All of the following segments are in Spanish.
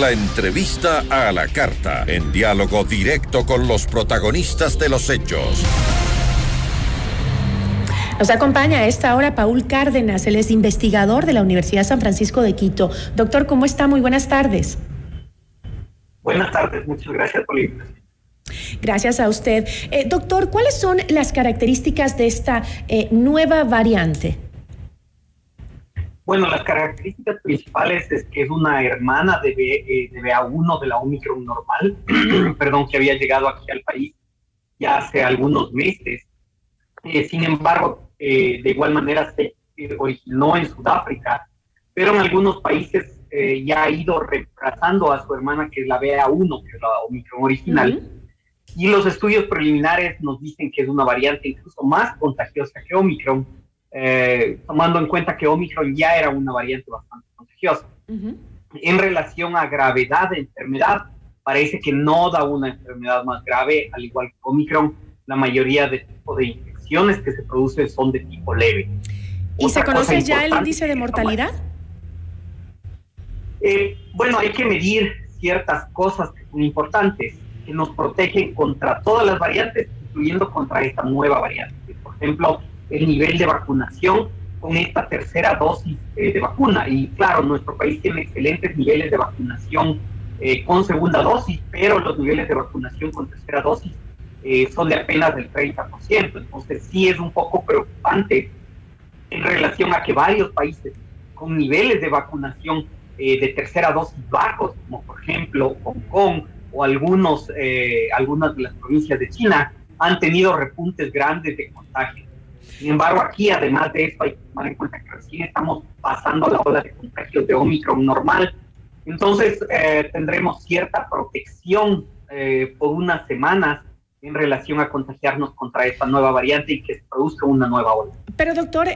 La entrevista a la carta, en diálogo directo con los protagonistas de los hechos. Nos acompaña a esta hora Paul Cárdenas, él es investigador de la Universidad San Francisco de Quito. Doctor, ¿cómo está? Muy buenas tardes. Buenas tardes, muchas gracias por la invitación. Gracias a usted. Doctor, ¿cuáles son las características de esta nueva variante? Bueno, las características principales es que es una hermana de BA1 de la Omicron normal, que había llegado aquí al país ya hace algunos meses. Sin embargo, de igual manera se originó en Sudáfrica, pero en algunos países ya ha ido reemplazando a su hermana, que es la BA1, que es la Omicron original. Y los estudios preliminares nos dicen que es una variante incluso más contagiosa que Omicron, tomando en cuenta que Omicron ya era una variante bastante contagiosa. En relación a gravedad de enfermedad, parece que no da una enfermedad más grave, al igual que Omicron. La mayoría de tipo de infecciones que se producen son de tipo leve. ¿Y se conoce ya el índice de mortalidad? Bueno, hay que medir ciertas cosas que son importantes, que nos protegen contra todas las variantes, incluyendo contra esta nueva variante. Por ejemplo, el nivel de vacunación con esta tercera dosis de vacuna. Y claro, nuestro país tiene excelentes niveles de vacunación con segunda dosis, pero los niveles de vacunación con tercera dosis son de apenas del 30%. Entonces sí es un poco preocupante en relación a que varios países con niveles de vacunación de tercera dosis bajos, como por ejemplo Hong Kong o algunas de las provincias de China, han tenido repuntes grandes de contagio. Sin embargo, aquí, además de esto, hay que tomar en cuenta que recién estamos pasando la ola de contagios de Omicron normal. Entonces, tendremos cierta protección por unas semanas en relación a contagiarnos contra esta nueva variante y que se produzca una nueva ola. Pero doctor,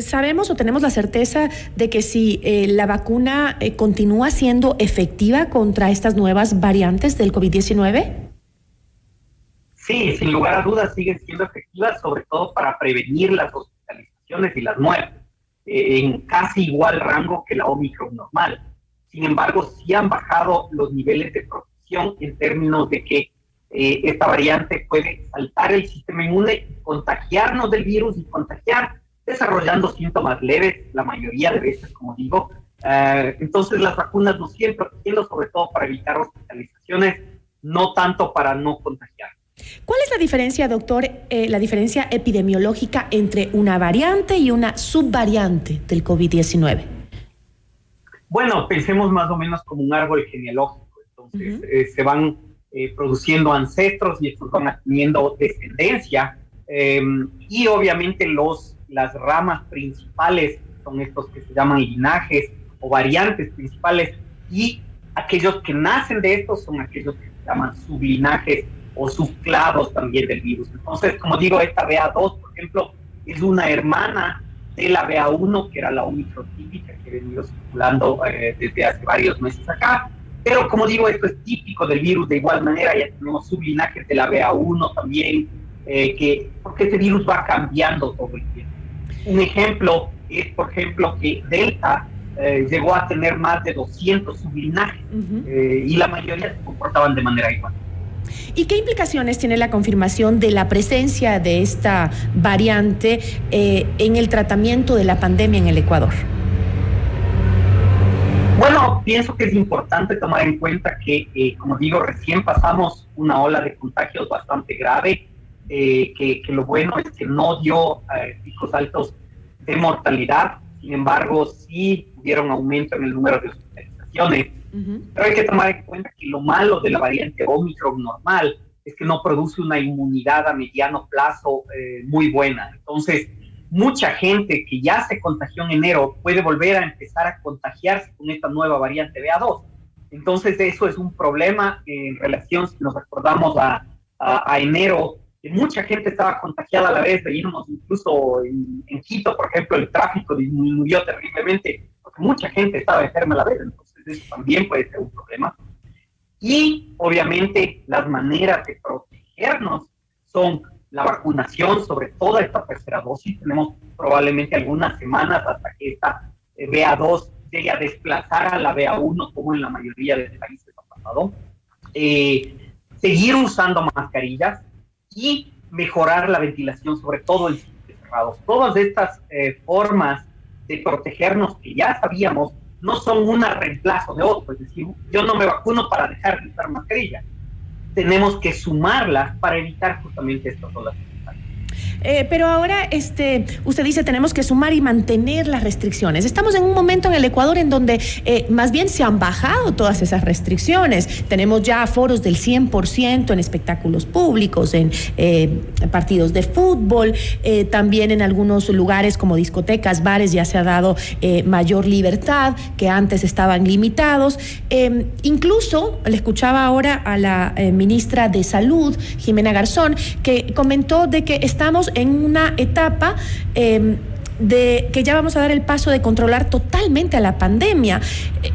¿sabemos o tenemos la certeza de que si la vacuna continúa siendo efectiva contra estas nuevas variantes del COVID-19? Sí, sin lugar a dudas siguen siendo efectivas, sobre todo para prevenir las hospitalizaciones y las muertes, en casi igual rango que la Omicron normal. Sin embargo, sí han bajado los niveles de protección en términos de que esta variante puede saltar el sistema inmune, contagiarnos del virus y contagiar desarrollando síntomas leves, la mayoría de veces, como digo. Entonces las vacunas nos siguen protegiendo, sobre todo para evitar hospitalizaciones, no tanto para no contagiar. ¿Cuál es la diferencia, doctor, la diferencia epidemiológica entre una variante y una subvariante del COVID-19? Bueno, pensemos más o menos como un árbol genealógico. Entonces se van produciendo ancestros y estos van teniendo descendencia, y obviamente las ramas principales son estos que se llaman linajes o variantes principales, y aquellos que nacen de estos son aquellos que se llaman sublinajes o subclados también del virus. Entonces, como digo, esta BA2, por ejemplo, es una hermana de la BA1, que era la Omicron típica que ha venido circulando desde hace varios meses acá. Pero como digo, esto es típico del virus. De igual manera ya tenemos sublinajes de la BA1 también, porque este virus va cambiando todo el tiempo. Un ejemplo es, por ejemplo, que Delta llegó a tener más de 200 sublinajes, y la mayoría se comportaban de manera igual. ¿Y qué implicaciones tiene la confirmación de la presencia de esta variante en el tratamiento de la pandemia en el Ecuador? Bueno, pienso que es importante tomar en cuenta que, como digo, recién pasamos una ola de contagios bastante grave, que lo bueno es que no dio picos altos de mortalidad. Sin embargo, sí hubieron aumento en el número de hospitalizaciones. Pero hay que tomar en cuenta que lo malo de la variante Omicron normal es que no produce una inmunidad a mediano plazo muy buena. Entonces, mucha gente que ya se contagió en enero puede volver a empezar a contagiarse con esta nueva variante BA2. Entonces, eso es un problema en relación, si nos recordamos a enero, que mucha gente estaba contagiada a la vez. Veíamos incluso en Quito, por ejemplo, el tráfico disminuyó terriblemente porque mucha gente estaba enferma a la vez. Entonces, eso también puede ser un problema. Y obviamente las maneras de protegernos son la vacunación, sobre todo esta tercera dosis. Tenemos probablemente algunas semanas hasta que esta BA2 llegue a desplazar a la BA1 como en la mayoría de países ha pasado. Seguir usando mascarillas y mejorar la ventilación, sobre todo en sitios cerrados. Todas estas formas de protegernos que ya sabíamos no son un reemplazo de otro. Es decir, yo no me vacuno para dejar de usar mascarilla. Tenemos que sumarlas para evitar justamente estas olas. Pero ahora usted dice tenemos que sumar y mantener las restricciones. Estamos en un momento en el Ecuador en donde más bien se han bajado todas esas restricciones. Tenemos ya aforos del 100% en espectáculos públicos, en partidos de fútbol, también en algunos lugares como discotecas, bares ya se ha dado mayor libertad, que antes estaban limitados. Incluso le escuchaba ahora a la ministra de Salud, Jimena Garzón, que comentó de que estamos en una etapa de que ya vamos a dar el paso de controlar totalmente a la pandemia.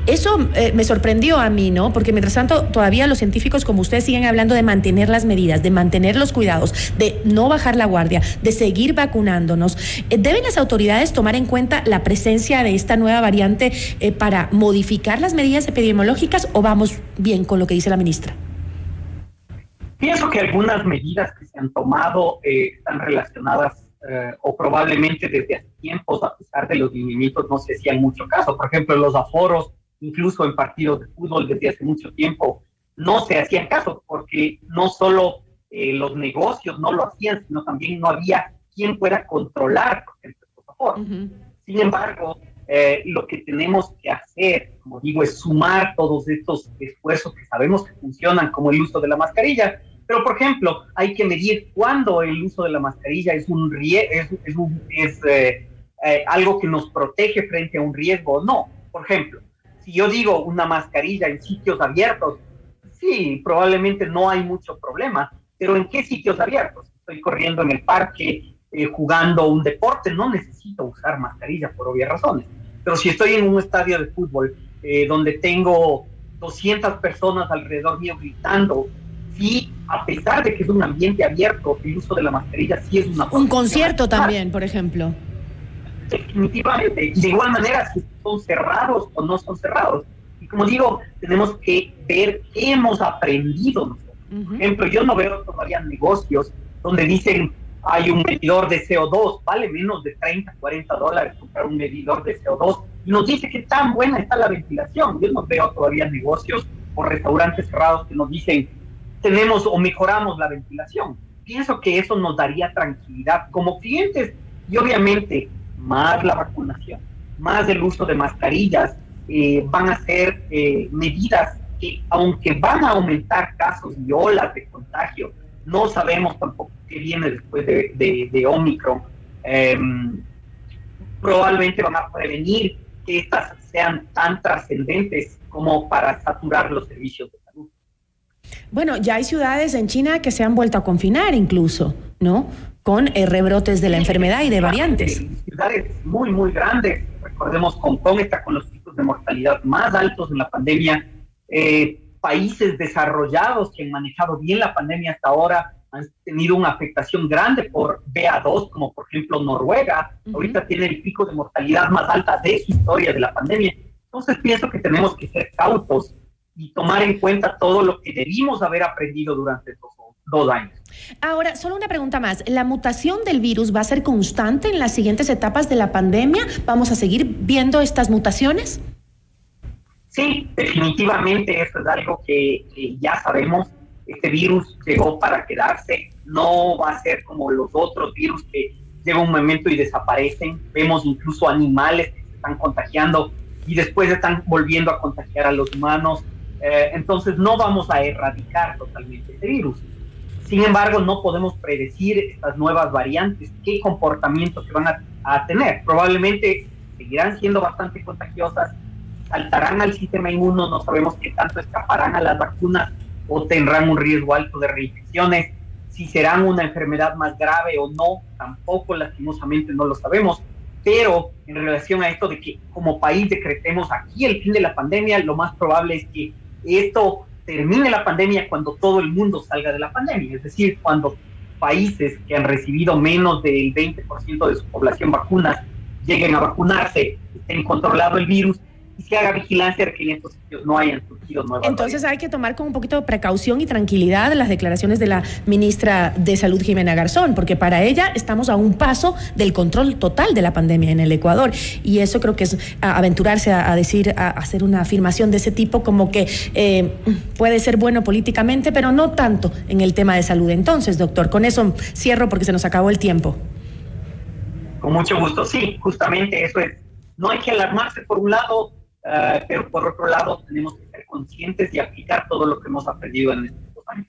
Eso me sorprendió a mí, ¿no? Porque mientras tanto todavía los científicos como ustedes siguen hablando de mantener las medidas, de mantener los cuidados, de no bajar la guardia, de seguir vacunándonos. ¿Deben las autoridades tomar en cuenta la presencia de esta nueva variante para modificar las medidas epidemiológicas o vamos bien con lo que dice la ministra? Pienso que algunas medidas que se han tomado están relacionadas o probablemente desde hace tiempos, a pesar de los lineamientos, no se hacían mucho caso. Por ejemplo, los aforos, incluso en partidos de fútbol desde hace mucho tiempo, no se hacían caso porque no solo los negocios no lo hacían, sino también no había quien pueda controlar, por ejemplo, estos aforos. Uh-huh. Sin embargo, lo que tenemos que hacer, como digo, es sumar todos estos esfuerzos que sabemos que funcionan, como el uso de la mascarilla. Pero, por ejemplo, hay que medir cuándo el uso de la mascarilla es algo que nos protege frente a un riesgo o no. Por ejemplo, si yo digo una mascarilla en sitios abiertos, sí, probablemente no hay mucho problema, pero ¿en qué sitios abiertos? Estoy corriendo en el parque, jugando un deporte, no necesito usar mascarilla por obvias razones. Pero si estoy en un estadio de fútbol donde tengo 200 personas alrededor mío gritando, sí, a pesar de que es un ambiente abierto, el uso de la mascarilla sí es una... Un concierto también, por ejemplo. Definitivamente. Y de igual manera, si son cerrados o no son cerrados. Y como digo, tenemos que ver qué hemos aprendido nosotros. Uh-huh. Por ejemplo, yo no veo todavía negocios donde dicen hay un medidor de CO2, vale menos de $30, $40 comprar un medidor de CO2 y nos dice que tan buena está la ventilación. Yo no veo todavía negocios o restaurantes cerrados que nos dicen tenemos o mejoramos la ventilación. Pienso que eso nos daría tranquilidad como clientes y obviamente más la vacunación, más el uso de mascarillas, van a ser medidas que aunque van a aumentar casos y olas de contagio, no sabemos tampoco qué viene después de Omicron. Probablemente van a prevenir que estas sean tan trascendentes como para saturar los servicios de salud. Bueno, ya hay ciudades en China que se han vuelto a confinar incluso, ¿no? Con rebrotes de la enfermedad y de variantes. Ciudades muy, muy grandes. Recordemos, Hong Kong está con los picos de mortalidad más altos en la pandemia. Países desarrollados que han manejado bien la pandemia hasta ahora han tenido una afectación grande por BA2, como por ejemplo Noruega. Uh-huh. Ahorita tiene el pico de mortalidad más alta de su historia de la pandemia. Entonces pienso que tenemos que ser cautos y tomar en cuenta todo lo que debimos haber aprendido durante estos 2 años. Ahora, solo una pregunta más. ¿La mutación del virus va a ser constante en las siguientes etapas de la pandemia? ¿Vamos a seguir viendo estas mutaciones? Sí, definitivamente eso es algo que ya sabemos. Este virus llegó para quedarse. No va a ser como los otros virus que llega un momento y desaparecen. Vemos incluso animales que se están contagiando y después están volviendo a contagiar a los humanos. Entonces no vamos a erradicar totalmente este virus. Sin embargo, no podemos predecir estas nuevas variantes, qué comportamiento se van a tener. Probablemente seguirán siendo bastante contagiosas, saltarán al sistema inmuno, no sabemos qué tanto escaparán a las vacunas o tendrán un riesgo alto de reinfecciones. Si serán una enfermedad más grave o no, tampoco lastimosamente no lo sabemos. Pero en relación a esto de que como país decretemos aquí el fin de la pandemia, lo más probable es que esto termine la pandemia cuando todo el mundo salga de la pandemia. Es decir, cuando países que han recibido menos del 20% de su población vacunas lleguen a vacunarse, estén controlado el virus y se haga vigilancia de que en estos sitios no hayan surgido nuevas Entonces variantes. hay que tomar con un poquito de precaución y tranquilidad las declaraciones de la ministra de Salud, Jimena Garzón, porque para ella estamos a un paso del control total de la pandemia en el Ecuador, y eso creo que es aventurarse a decir, a hacer una afirmación de ese tipo, como que puede ser bueno políticamente, pero no tanto en el tema de salud. Entonces, doctor, con eso cierro porque se nos acabó el tiempo. Con mucho gusto, sí, justamente eso es. No hay que alarmarse por un lado, pero por otro lado tenemos que ser conscientes y aplicar todo lo que hemos aprendido en estos años.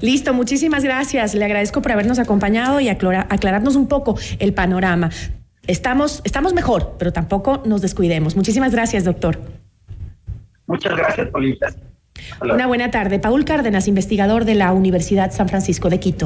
Listo, muchísimas gracias. Le agradezco por habernos acompañado y aclararnos un poco el panorama. Estamos mejor, pero tampoco nos descuidemos. Muchísimas gracias, doctor. Muchas gracias por la invitación. Una buena tarde. Paul Cárdenas, investigador de la Universidad San Francisco de Quito.